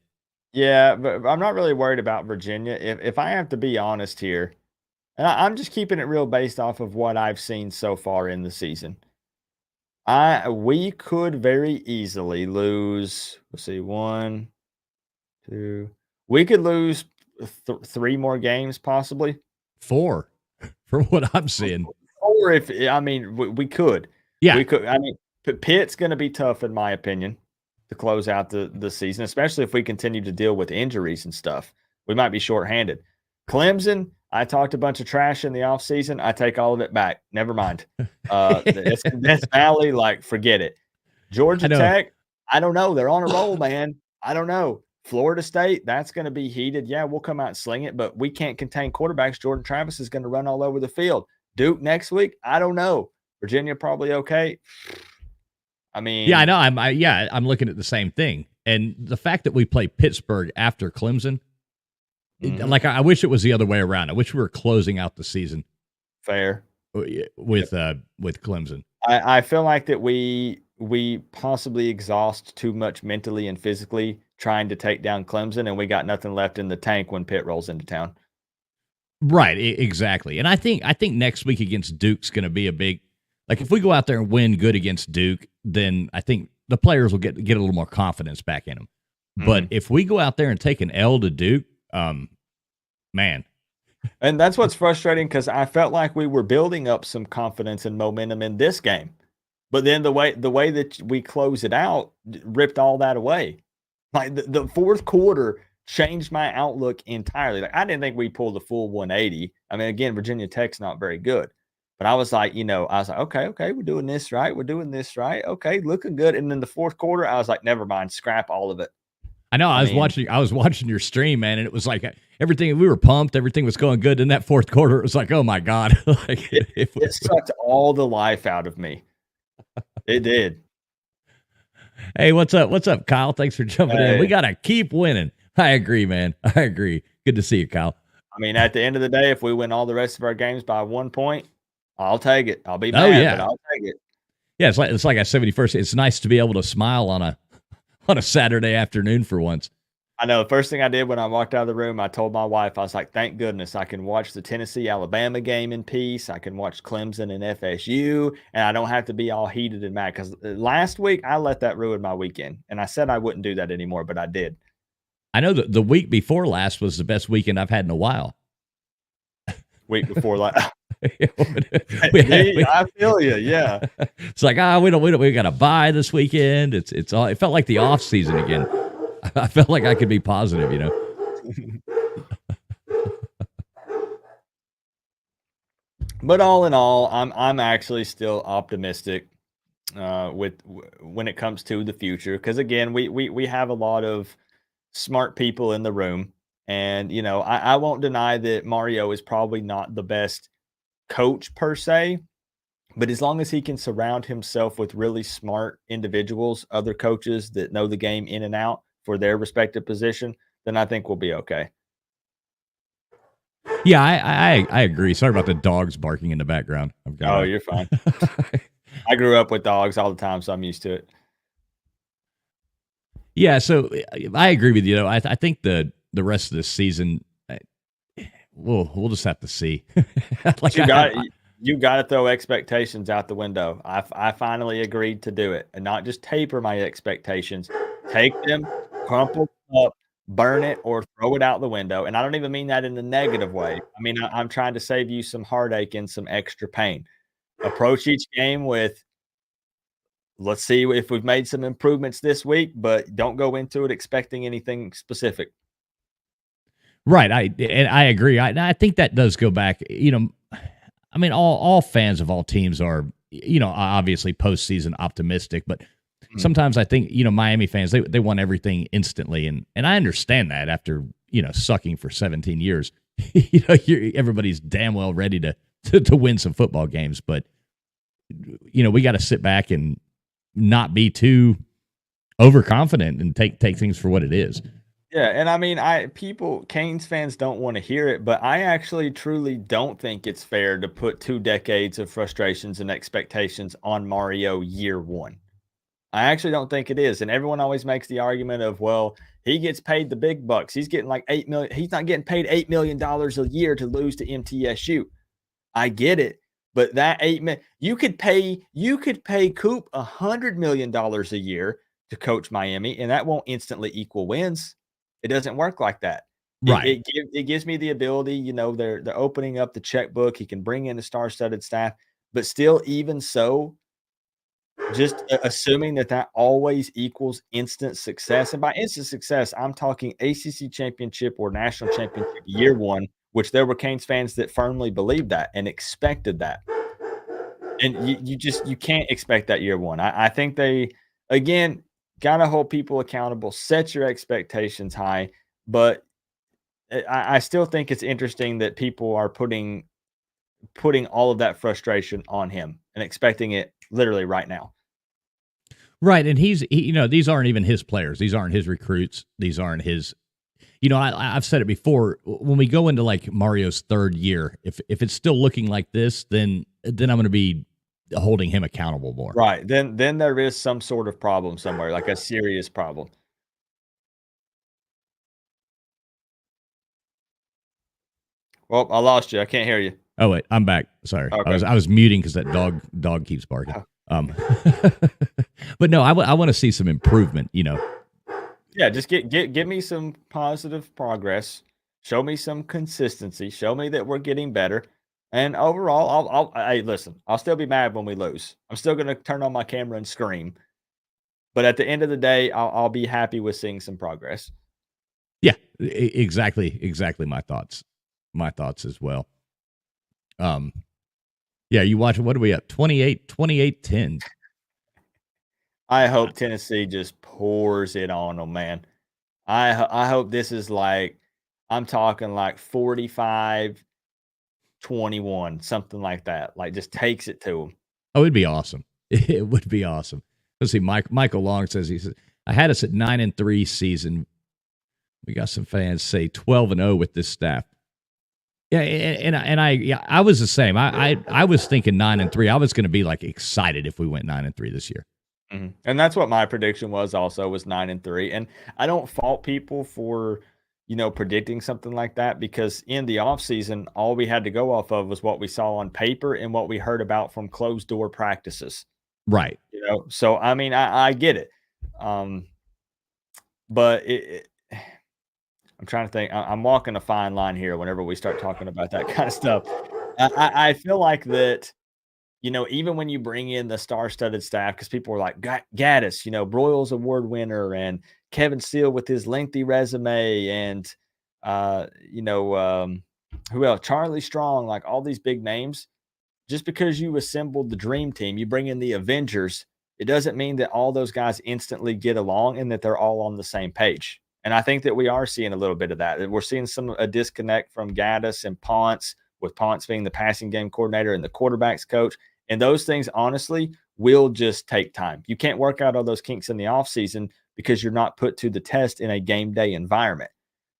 Yeah, but I'm not really worried about Virginia. If I have to be honest here, and I'm just keeping it real based off of what I've seen so far in the season. We could very easily lose. Let's see, 1, 2. We could lose 3 more games, possibly 4, from what I'm seeing. Or we could. Yeah, We could. I mean, Pitt's going to be tough, in my opinion, to close out the season, especially if we continue to deal with injuries and stuff. We might be shorthanded. Clemson, I talked a bunch of trash in the offseason. I take all of it back. Never mind. That's Valley, like, forget it. Georgia Tech, I don't know. They're on a roll, man. I don't know. Florida State, that's going to be heated. Yeah, we'll come out and sling it, but we can't contain quarterbacks. Jordan Travis is going to run all over the field. Duke next week, I don't know. Virginia probably okay. I mean, yeah, I know. I'm looking at the same thing, and the fact that we play Pittsburgh after Clemson, like I wish it was the other way around. I wish we were closing out the season fair with Clemson. I feel like that we possibly exhaust too much mentally and physically trying to take down Clemson, and we got nothing left in the tank when Pitt rolls into town. Right, exactly. And I think next week against Duke's going to be a big Like if we go out there and win good against Duke, then I think the players will get a little more confidence back in them. But Mhm. if we go out there and take an L to Duke, man, And that's what's frustrating because I felt like we were building up some confidence and momentum in this game. But then the way that we close it out ripped all that away. Like the fourth quarter changed my outlook entirely. Like I didn't think we pulled the full 180. I mean, again, Virginia Tech's not very good. But I was like, I was like, okay, okay, we're doing this right. We're doing this right. Okay, looking good. And then the fourth quarter, I was like, never mind, scrap all of it. I know I mean, I was watching your stream, man, and it was like everything we were pumped, everything was going good. In that fourth quarter, it was like, oh my god, like it sucked all the life out of me. It did. Hey, what's up? What's up, Kyle? Thanks for jumping in. We Hey, gotta keep winning. I agree, man. I agree. Good to see you, Kyle. I mean, at the end of the day, if we win all the rest of our games by 1 point, I'll take it. I'll be Oh mad, but yeah, I'll take it. yeah. It's like I said first. It's nice to be able to smile on a Saturday afternoon for once. I know the first thing I did when I walked out of the room, I told my wife, I was like, thank goodness I can watch the Tennessee Alabama game in peace. I can watch Clemson and FSU, and I don't have to be all heated and mad. Because last week, I let that ruin my weekend. And I said I wouldn't do that anymore, but I did. I know that the week before last was the best weekend I've had in a while. Week before, like, we had, we, I feel you. Yeah. it's like we got to buy this weekend. It's all. It felt like the off season again. I felt like I could be positive, you know. But all in all, I'm actually still optimistic when it comes to the future because again, we have a lot of smart people in the room, and I won't deny that Mario is probably not the best coach per se, but as long as he can surround himself with really smart individuals, other coaches that know the game in and out for their respective position, then I think we'll be okay. Yeah, I agree. Sorry about the dogs barking in the background. I've got Oh, a you're fine. I grew up with dogs all the time, so I'm used to it. yeah. So I agree with you. Though I think the rest of this season, we'll just have to see. But like you got to throw expectations out the window. I finally agreed to do it and not just taper my expectations. Take them, crumple them up, burn it, or throw it out the window. And I don't even mean that in a negative way. I mean, I'm trying to save you some heartache and some extra pain. Approach each game with, let's see if we've made some improvements this week, but don't go into it expecting anything specific. right. I agree. I think that does go back. I mean, all fans of all teams are obviously postseason optimistic, but Mhm. sometimes I think Miami fans they want everything instantly, and I understand that after sucking for 17 years, everybody's damn well ready to win some football games, but we got to sit back and not be too overconfident and take things for what it is. Yeah, and I mean, Canes fans don't want to hear it, but I actually truly don't think it's fair to put 2 decades of frustrations and expectations on Mario year 1. I actually don't think it is, and everyone always makes the argument of, well, he gets paid the big bucks. He's getting like 8 million. He's not getting paid $8 million a year to lose to MTSU. I get it, but that 8 million, you could pay Coop $100 million a year to coach Miami, and that won't instantly equal wins. It doesn't work like that. Right. It gives me the ability, they're opening up the checkbook. He can bring in the star-studded staff, but still, even so, just assuming that always equals instant success, and by instant success, I'm talking ACC championship or national championship year 1, which there were Canes fans that firmly believed that and expected that. And you can't expect that year 1. I think they, again, gotta hold people accountable, set your expectations high, but I still think it's interesting that people are putting all of that frustration on him and expecting it literally right now. Right, and these aren't even his players. These aren't his recruits. These aren't his. I've said it before. When we go into like Mario's third year, if it's still looking like this, then I'm going to be holding him accountable more. Right, then there is some sort of problem somewhere, like a serious problem. Well, I lost you, I can't hear you. Oh wait, I'm back. Sorry, Okay. I was muting because that dog keeps barking. Oh, Um, but no, I want to see some improvement. yeah, just give me some positive progress. Show me some consistency. Show me that we're getting better. And overall, hey, listen, I'll still be mad when we lose. I'm still gonna turn on my camera and scream. But at the end of the day, I'll be happy with seeing some progress. Yeah, exactly my thoughts as well. Yeah, you watch. What are we at? 28-10. I hope Tennessee just pours it on them, man. I hope this is like I'm talking like 45-21, something like that. Like just takes it to them. Oh, it'd be awesome. It would be awesome. Let's see. Michael Long says I had us at 9-3 season. We got some fans say 12-0 with this staff. Yeah, I was the same. I was thinking 9-3. I was going to be like excited if we went 9-3 this year. Mhm. And that's what my prediction was also was 9-3. And I don't fault people for, predicting something like that because in the offseason, all we had to go off of was what we saw on paper and what we heard about from closed door practices. Right. So I mean, I get it. But I'm trying to think. I'm walking a fine line here whenever we start talking about that kind of stuff. I feel like that even when you bring in the star-studded staff, because people were like Gaddis, Broyles Award winner, and Kevin Steele with his lengthy resume, and who else? Charlie Strong, like all these big names. Just because you assembled the dream team, you bring in the Avengers, it doesn't mean that all those guys instantly get along and that they're all on the same page. And I think that we are seeing a little bit of that. We're seeing a disconnect from Gaddis and Ponce, with Ponce being the passing game coordinator and the quarterbacks coach. And those things, honestly, will just take time. You can't work out all those kinks in the offseason because you're not put to the test in a game day environment.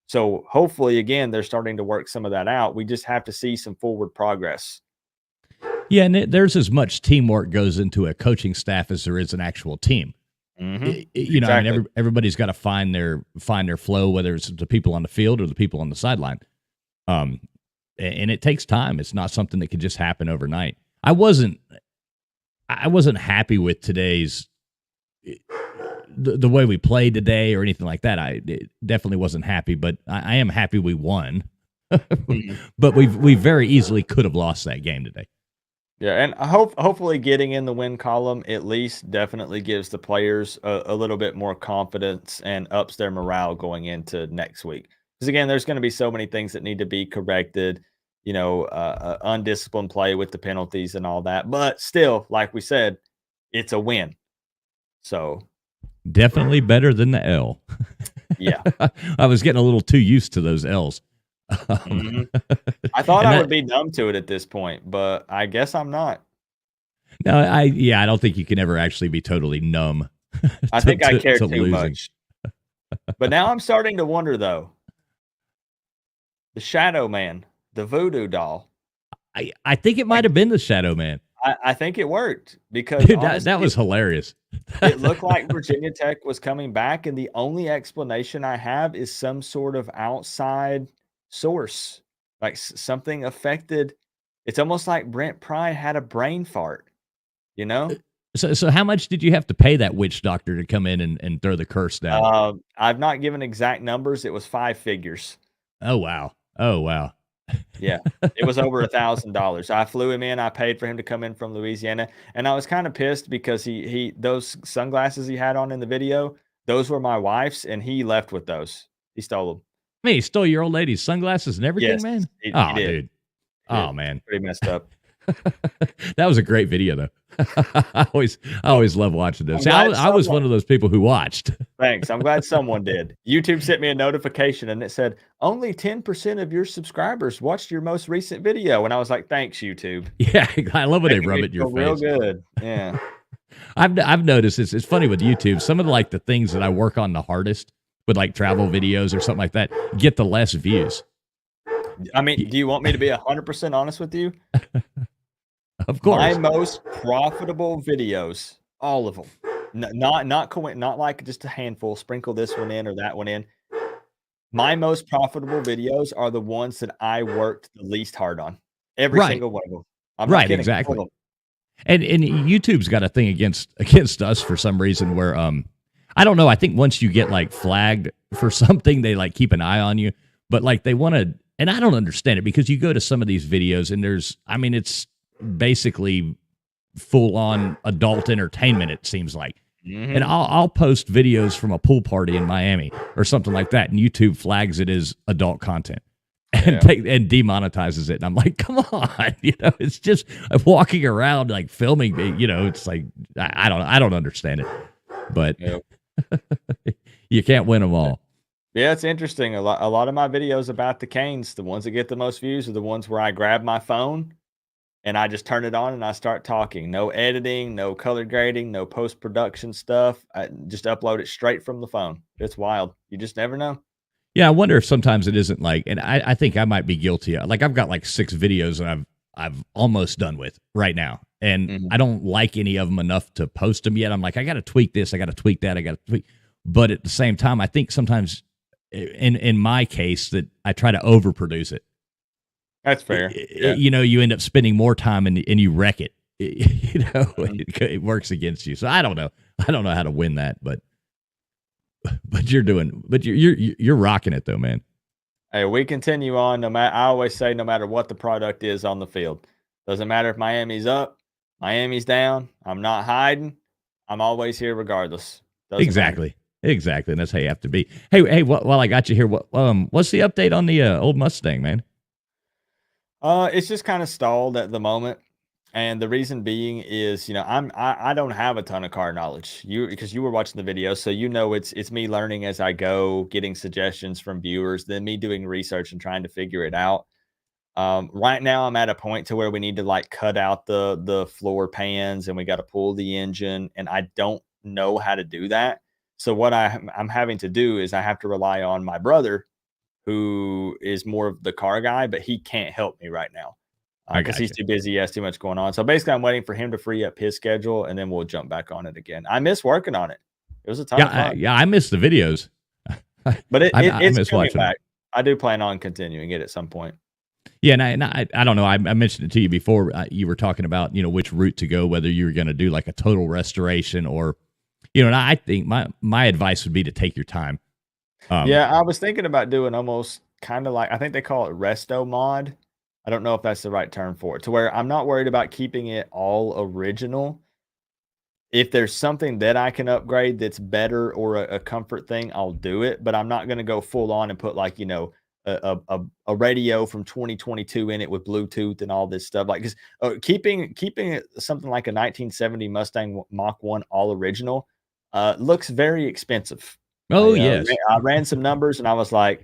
So hopefully, again, they're starting to work some of that out. We just have to see some forward progress. Yeah, and there's as much teamwork goes into a coaching staff as there is an actual team. Exactly. I mean, everybody's got to find their flow, whether it's the people on the field or the people on the sideline. And it takes time. It's not something that could just happen overnight. I wasn't happy with today's the way we played today or anything like that. I definitely wasn't happy, but I am happy we won. But we very easily could have lost that game today. Yeah, and hopefully getting in the win column at least definitely gives the players a little bit more confidence and ups their morale going into next week. Because again, there's going to be so many things that need to be corrected, undisciplined play with the penalties and all that. But still, like we said, it's a win. So definitely better than the L. Yeah. I was getting a little too used to those L's. I thought I would be numb to it at this point, but I guess I'm not. No, I don't think you can ever actually be totally numb. I think I care too much. But now I'm starting to wonder, though. The Shadow Man, the voodoo doll. I think it might have been the Shadow Man. I think it worked because dude, that was hilarious. It looked like Virginia Tech was coming back, and the only explanation I have is some sort of outside source, like something affected. It's almost like Brent Pry had a brain fart, So how much did you have to pay that witch doctor to come in and throw the curse down? I've not given exact numbers. It was 5 figures. Oh wow. Yeah, it was over $1,000. I flew him in. I paid for him to come in from Louisiana, and I was kind of pissed because he those sunglasses he had on in the video, those were my wife's, and he left with those. He stole them. I mean, he stole your old lady's sunglasses and everything, Yes, man. he Oh, did. dude. Oh man, pretty messed up. That was a great video, though. I always love watching this. I was one of those people who watched. Thanks. I'm glad someone did. YouTube sent me a notification and it said only 10% of your subscribers watched your most recent video, and I was like, "Thanks, YouTube." Yeah, I love when they rub it in your face. Real good. Yeah. I've noticed it's funny with YouTube. Some of the things that I work on the hardest with travel videos or something like that get the less views. I mean, do you want me to be 100% honest with you? Of course. My most profitable videos, all of them, not like just a handful, sprinkle this one in or that one in. My most profitable videos are the ones that I worked the least hard on. Every Right. single one of them. I'm not Right, kidding. All of exactly. them. And YouTube's got a thing against us for some reason where I don't know, I think once you get like flagged for something, they like keep an eye on you, but like they want to, and I don't understand it because you go to some of these videos and it's basically full on adult entertainment, it seems like. And Mhm. I'll post videos from a pool party in Miami or something like that, and YouTube flags it as adult content and Yeah. and demonetizes it. And I'm like, come on, it's just walking around like filming me. It's like I don't understand it, but Yep. you can't win them all. Yeah, it's interesting. A lot of my videos about the canes, the ones that get the most views are the ones where I grab my phone and I just turn it on and I start talking. No editing, no color grading, no post-production stuff. I just upload it straight from the phone. It's wild. You just never know. Yeah, I wonder if sometimes it isn't like, and I think I might be guilty of. Like I've got like 6 videos that I've almost done with right now, and Mhm. I don't like any of them enough to post them yet. I'm like, I got to tweak this, I got to tweak that, I got to tweak. But at the same time, I think sometimes, in my case, that I try to overproduce it. That's fair. Yeah. You end up spending more time and you wreck it. Mhm. It works against you. So I don't know. I don't know how to win that, but you're rocking it though, man. Hey, we continue on no matter. I always say no matter what the product is on the field. Doesn't matter if Miami's up, Miami's down. I'm not hiding. I'm always here regardless. Doesn't matter. Exactly. Exactly. And that's how you have to be. Hey, while I got you here, what's the update on the old Mustang, man? It's just kind of stalled at the moment. And the reason being is, I don't have a ton of car knowledge. Because you were watching the video, so it's me learning as I go, getting suggestions from viewers, then me doing research and trying to figure it out. Right now I'm at a point to where we need to like cut out the floor pans and we got to pull the engine, and I don't know how to do that. So what I'm having to do is I have to rely on my brother, who is more of the car guy, but he can't help me right now I because he's got you. too busy. He has too much going on. So basically, I'm waiting for him to free up his schedule, and then we'll jump back on it again. I miss working on it. It was a ton of fun, Yeah, I miss the videos. but I it's miss coming watching them. back. I do plan on continuing it at some point. Yeah, I don't know. I mentioned it to you before. You were talking about which route to go, whether you were going to do like a total restoration or And I think my advice would be to take your time. Um, Yeah, I was thinking about doing almost kind of like I think they call it resto mod. I don't know if that's the right term for it, to where I'm not worried about keeping it all original. If there's something that I can upgrade that's better or a comfort thing, I'll do it. But I'm not going to go full on and put like a radio from 2022 in it with Bluetooth and all this stuff. Like, because keeping it something like a 1970 Mustang Mach 1 all original looks very expensive. oh yes, I ran some numbers and I was like,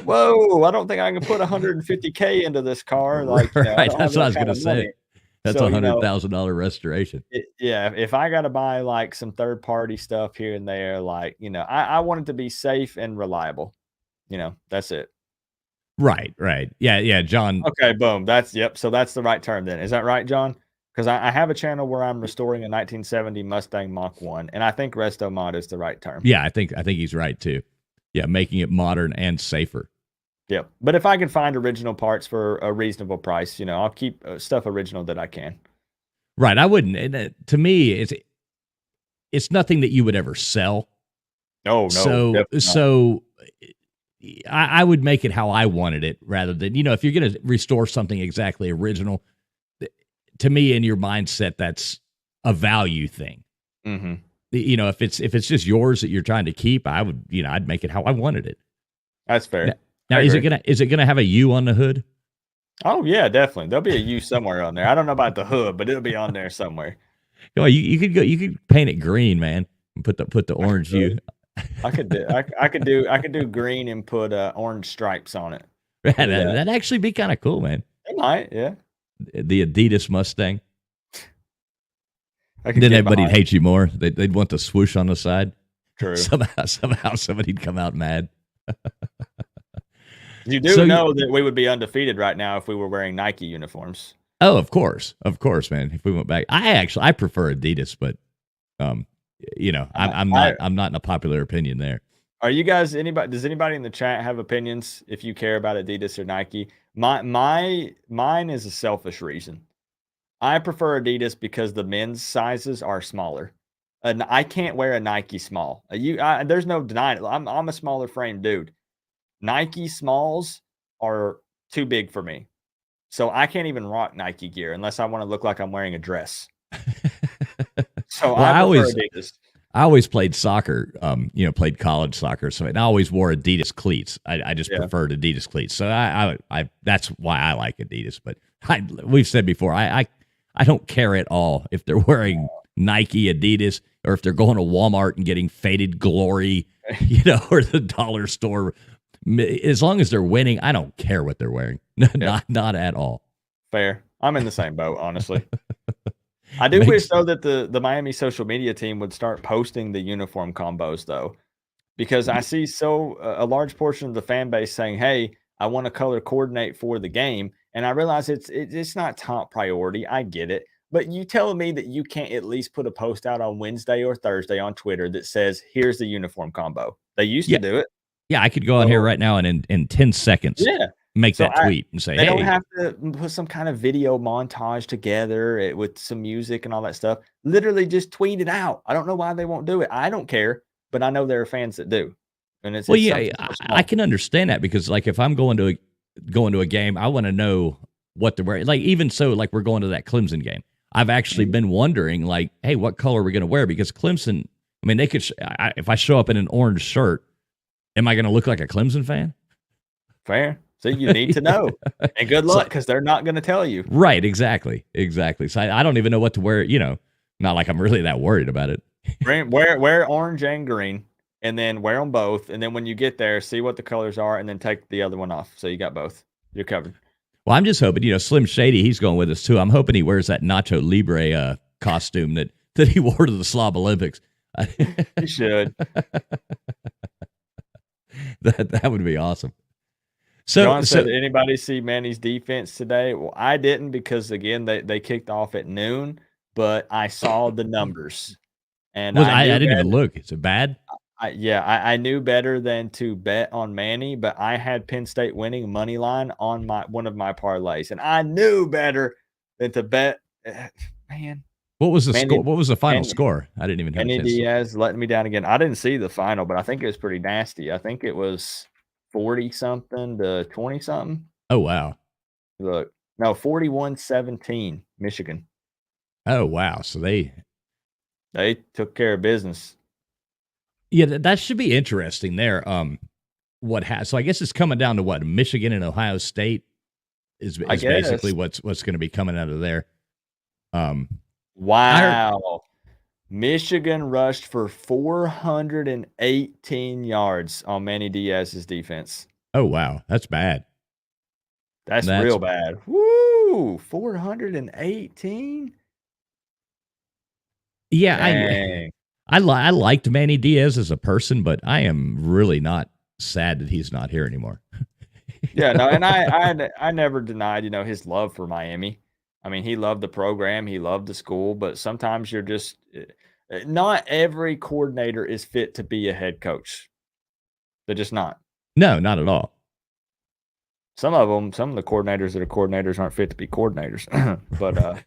"Whoa, I don't think I can put 150K into this car. Like, I right. don't have That's what I that was kind gonna of say. money." That's So, $100,000 restoration. yeah, if I got to buy like some third party stuff here and there, like, I want it to be safe and reliable. That's it. Right, right. Yeah, yeah. John. Okay, boom. Yep. So that's the right term then. Is that right, John? Because I have a channel where I'm restoring a 1970 Mustang Mach 1, and I think resto mod is the right term. Yeah, I think he's right too. Yeah, making it modern and safer. Yep. But if I can find original parts for a reasonable price, I'll keep stuff original that I can. Right. I wouldn't. To me, it's nothing that you would ever sell. Oh, no, So definitely not. so I would make it how I wanted it rather than if you're going to restore something exactly original. To me, in your mindset, that's a value thing. Mhm. If it's just yours that you're trying to keep, I would I'd make it how I wanted it. That's Now, fair. now I is it agree. gonna have a U on the hood? Oh, yeah, definitely. There'll be a U somewhere on there. I don't know about the hood, but it'll be on there somewhere. You could paint it green, man, and put the I orange U. could. I could do green and put, orange stripes on it. I could Man, do that. that'd actually be kind of cool, man. It might, yeah. The Adidas Mustang. I could Then get everybody'd behind it. hate you more. They'd want the swoosh on the side. True. Somehow somebody'd come out mad. You do So you, know that we would be undefeated right now if we were wearing Nike uniforms. oh, of course, man. If we went back, I prefer Adidas, but um, I I'm I not in a popular opinion there. Are you guys anybody does anybody in the chat have opinions if you care about Adidas or Nike? Mine is a selfish reason. I prefer Adidas because the men's sizes are smaller. And I can't wear a Nike small. There's no denying it. I'm a smaller frame dude. Nike smalls are too big for me. So I can't even rock Nike gear unless I want to look like I'm wearing a dress. So Well, I prefer Adidas. I always played soccer, played college soccer, so and I always wore Adidas cleats. I just Yeah. preferred Adidas cleats, so I that's why I like Adidas. But we've said before, I don't care at all if they're wearing Nike, Adidas, or if they're going to Walmart and getting Faded Glory, or the dollar store. As long as they're winning, I don't care what they're wearing. Not at all. Fair. I'm in the same boat, honestly. I do Makes wish though that the Miami social media team would start posting the uniform combos though, because I see a large portion of the fan base saying, "Hey, I want to color coordinate for the game," and I realize it's not top priority. I get it, but you telling me that you can't at least put a post out on Wednesday or Thursday on Twitter that says, "Here's the uniform combo." They used to yeah, do it. yeah. I could go on here So right now and in 10 seconds yeah. make So that tweet and say, they don't "Hey, have to put some kind of video montage together with some music and all that stuff. Literally just tweet it out. I don't know why they won't do it. I don't care, but I know there are fans that do. And Well, it's yeah, something so I small. can understand that because, like, if I'm going to a game, I want to know what they're wearing. Like, even so, like we're going to that Clemson game. I've actually Mhm. been wondering, like, hey, what color are we going to wear? Because Clemson, I mean, they could. If I show up in an orange shirt, am I going to look like a Clemson fan? Fair. So you need to know. And good So, luck because they're not going to tell you. right, exactly. So I don't even know what to wear. Not like I'm really that worried about it. Wear orange and green, and then wear them both. And then when you get there, see what the colors are, and then take the other one off. So you got both. You're covered. Well, I'm just hoping, Slim Shady, he's going with us too. I'm hoping he wears that Nacho Libre costume that he wore to the Slob Olympics. You should. That would be awesome. So John said, so "Did anybody see Manny's defense today?" Well, I didn't because again they kicked off at noon, but I saw the numbers and was I I knew didn't even better. look. Is it bad? I knew better than to bet on Manny, but I had Penn State winning money line on my one of my parlays, and I knew better than to bet. Man, What was the Manny score? What was the final Manny score? I didn't even have a Manny chance to. Diaz letting me down again. I didn't see the final, but I think it was pretty nasty. I think it was 40 something to 20 something. Oh wow. Look, no, 41-17, Michigan. Oh wow. So They took care of business. yeah, that should be interesting there. What has so I guess it's coming down to what Michigan and Ohio State I is basically guess. what's going to be coming out of there. Um, I heard. Wow. Michigan rushed for 418 yards on Manny Diaz's defense. Oh wow, that's bad. That's That's real bad. Woo! 418? yeah. Dang. I liked Manny Diaz as a person, but I am really not sad that he's not here anymore. You Yeah, no, and know? I never denied, his love for Miami. I mean, he loved the program, he loved the school, but sometimes you're just not every coordinator is fit to be a head coach. They're just not. No, not at all. Some of the coordinators that are coordinators aren't fit to be coordinators. But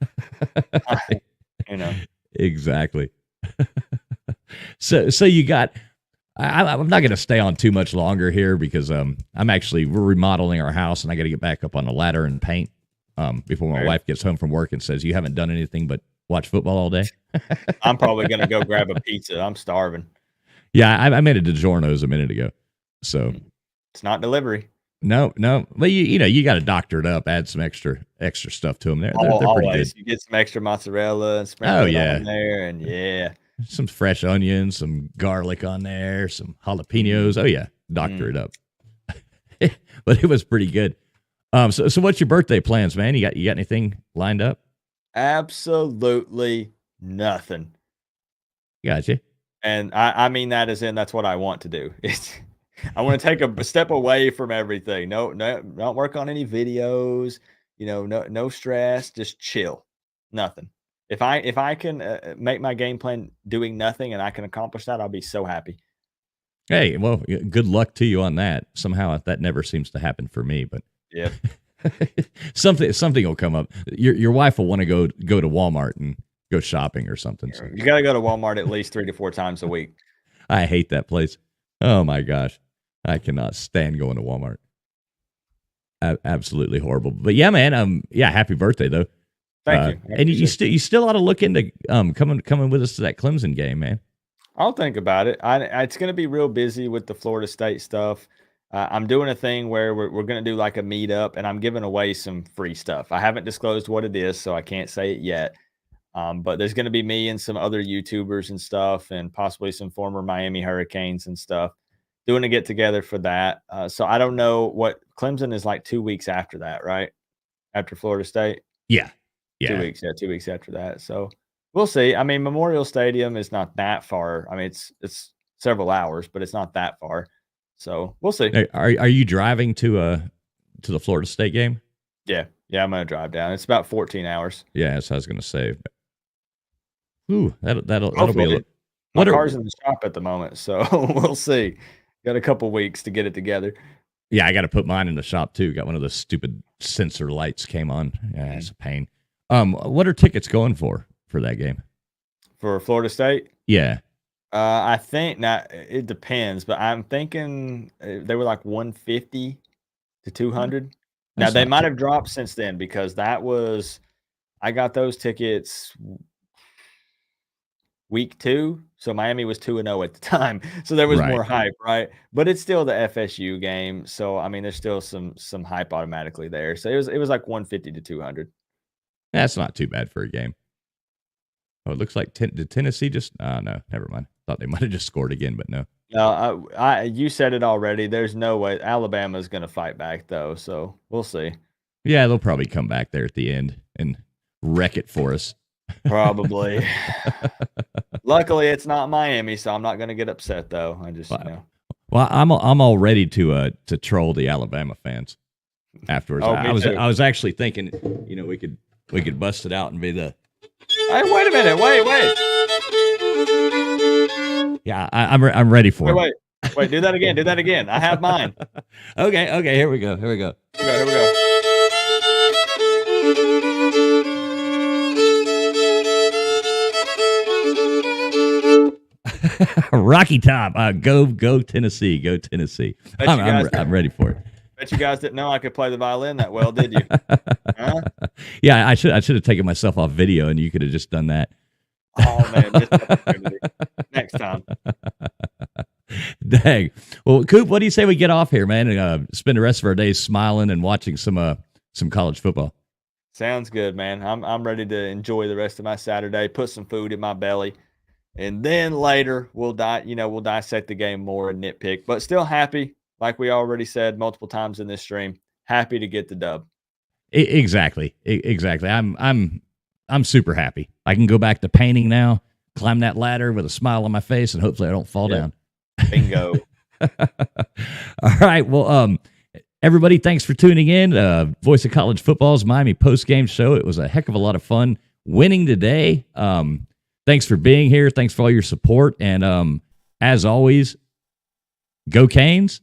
you know, Exactly. So you got. I'm not going to stay on too much longer here because we're remodeling our house and I got to get back up on the ladder and paint before my fair. wife gets home from work and says you haven't done anything but watch football all day. I'm probably gonna go grab a pizza. I'm starving. Yeah, I made a DiGiorno's a minute ago, so It's not delivery. no. Well, you got to doctor it up, add some extra stuff to them. They're pretty good. Always. You get some extra mozzarella and Oh sprinkle it yeah, on there, and yeah. some fresh onions, some garlic on there, some jalapenos. Oh yeah, doctor Mm. it up. But it was pretty good. So what's your birthday plans, man? You got anything lined up? Absolutely nothing. Gotcha. And I mean that as in that's what I want to do. It's I want to take a step away from everything. No, not work on any videos, no stress, just chill. Nothing. If I can make my game plan doing nothing and I can accomplish that, I'll be so happy. Hey, well, good luck to you on that. Somehow that never seems to happen for me, but Yeah. something will come up. Your wife will want to go to Walmart and go shopping or something. So. You got to go to Walmart at least 3 to 4 times a week. I hate that place. Oh my gosh, I cannot stand going to Walmart. Absolutely horrible. But yeah, man. Yeah, happy birthday though. Thank you. And you still ought to look into coming with us to that Clemson game, man. I'll think about it. It's going to be real busy with the Florida State stuff. I'm doing a thing where we're going to do like a meetup, and I'm giving away some free stuff. I haven't disclosed what it is, so I can't say it yet. But there's going to be me and some other YouTubers and stuff, and possibly some former Miami Hurricanes and stuff, doing a get together for that. So I don't know what Clemson is like 2 weeks after that, right? After Florida State. Yeah. 2 weeks. Yeah, 2 weeks after that. So we'll see. I mean, Memorial Stadium is not that far. I mean, it's several hours, but it's not that far. So we'll see. Are you driving to the Florida State game? Yeah, I'm gonna drive down. It's about 14 hours. Yeah, that's what I was gonna say. Ooh, that'll be a my car's in the shop at the moment, so we'll see. Got a couple weeks to get it together. Yeah, I got to put mine in the shop too. Got one of those stupid sensor lights came on. Yeah, it's a pain. What are tickets going for that game? For Florida State? Yeah. I think now it depends, but I'm thinking they were like 150 to 200. Now they might have dropped since then because I got those tickets week 2, so Miami was 2-0 at the time, so there was more hype, right? But it's still the FSU game, so I mean, there's still some hype automatically there. So it was like 150 to 200. That's not too bad for a game. Oh, it looks like did Tennessee just? No, never mind. Thought they might have just scored again, but no. No, you said it already. There's no way Alabama's going to fight back though, so we'll see. Yeah, they'll probably come back there at the end and wreck it for us. Probably. Luckily, it's not Miami, so I'm not going to get upset though. I just Well, I'm all ready to troll the Alabama fans afterwards. Oh, I was actually thinking, we could bust it out and be the. Hey, wait a minute! Wait! Yeah, I'm ready for it. Wait! Do that again! Do that again! I have mine. Okay. Here we go. Here we go. Rocky Top. Go Tennessee. Go Tennessee. I'm ready for it. Bet you guys didn't know I could play the violin that well, did you? Huh? Yeah, I should have taken myself off video, and you could have just done that. Oh man, next time. Dang. Well, Coop, what do you say we get off here, man, and spend the rest of our days smiling and watching some college football? Sounds good, man. I'm ready to enjoy the rest of my Saturday. Put some food in my belly, and then later we'll dissect the game more and nitpick. But still happy. Like we already said multiple times in this stream, happy to get the dub. Exactly. I'm super happy. I can go back to painting now, climb that ladder with a smile on my face, and hopefully I don't fall down. Bingo. All right. Well, everybody, thanks for tuning in. Voice of College Football's Miami Postgame Show. It was a heck of a lot of fun winning today. Thanks for being here. Thanks for all your support. And as always, go Canes.